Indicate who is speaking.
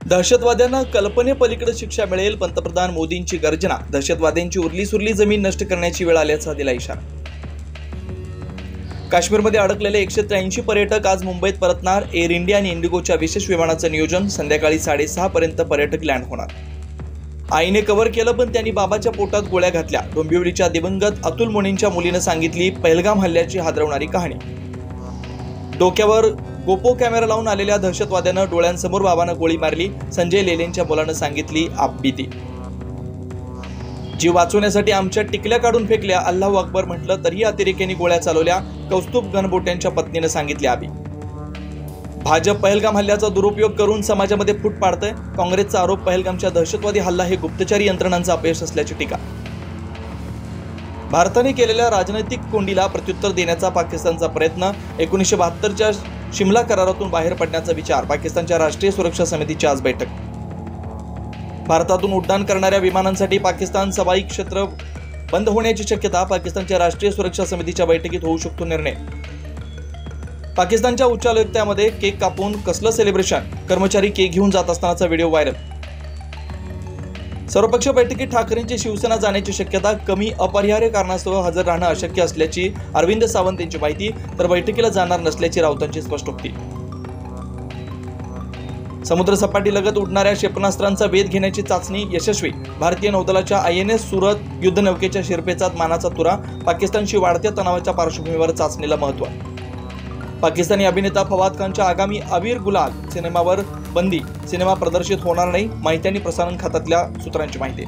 Speaker 1: दहशतवाद्यांना कल्पनेपलीकडे शिक्षा मिळेल, पंतप्रधान मोदींची गर्जना। दहशतवाद्यांची उरली सुरली जमीन नष्ट करण्याची वेळ आल्याचा दिला इशारा। काश्मीरमध्ये अडकलेले 183 पर्यटक आज मुंबईत परतणार। एअर इंडिया आणि इंडिगोच्या विशेष विमानाचं नियोजन। संध्याकाळी 6:30 पर्यंत पर्यटक लँड होणार। आईने कव्हर केलं पण त्यांनी बाबाच्या पोटात गोळ्या घातल्या। डोंबिवलीच्या दिवंगत अतुल मोनींच्या मुलीनं सांगितली पहलगाम हल्ल्याची हादरवणारी कहाणी। डोक्यावर गोपो कॅमेरा लावून आलेल्या दहशतवाद्यानं डोळ्यांसमोर बाबांना गोळी मारली। संजय लेलेंच्या मुलानं सांगितली आपबीती। जीव वाचवण्यासाठी आमच्या टिकल्या काढून फेकल्या, अल्लाहू अकबर म्हटलं तरीही अतिरेक्यांनी गोळ्या चालवल्या। कौस्तुभ गणबोट्यांच्या पत्नीनं सांगितली आबी। भाजप पहलगाम हल्ल्याचा दुरुपयोग करून समाजामध्ये फूट पाडतंय। काँग्रेसचा आरोप पहलगामच्या दहशतवादी हल्ला हे गुप्तचरी यंत्रणांचा अपयश असल्याची टीका। भारताने केलेल्या राजनैतिक कोंडीला प्रत्युत्तर देण्याचा पाकिस्तानचा प्रयत्न। 1972च्या शिमला करारातून बाहेर पडण्याचा विचार। पाकिस्तानच्या राष्ट्रीय सुरक्षा समितीची आज बैठक। भारतातून उड्डाण करणाऱ्या विमानांसाठी पाकिस्तान हवाई क्षेत्र बंद होण्याची शक्यता। पाकिस्तानच्या राष्ट्रीय सुरक्षा समितीच्या बैठकीत होऊ शकतो निर्णय। पाकिस्तानच्या उच्च आयुक्तालयामध्ये केक कापून कसलं सेलिब्रेशन, कर्मचारी केक घेऊन जात असतानाचा व्हिडिओ व्हायरल। सर्वपक्षीय बैठकीत ठाकरेंची शिवसेना जाण्याची शक्यता। कमी अपरिहार्य कारणास्तव हजर राहणं अशक्य असल्याची अरविंद सावंत यांची माहिती, तर बैठकीला जाणार नसल्याची राऊतांची स्पष्टोक्ती। समुद्र सपाटीलगत उडणाऱ्या क्षेपणास्त्रांचा वेध घेण्याची चाचणी यशस्वी। भारतीय नौदलाच्या INS सुरत युद्धनौकेच्या शिरपेचात मानाचा तुरा। पाकिस्तानशी वाढत्या तणावाच्या पार्श्वभूमीवर चाचणीला महत्त्व। पाकिस्तानी अभिनेता फवाद खानच्या आगामी अबीर गुलाल सिनेमावर बंदी। सिनेमा प्रदर्शित होणार नाही, माहिती आणि प्रसारण खात्यातल्या सूत्रांची माहिती।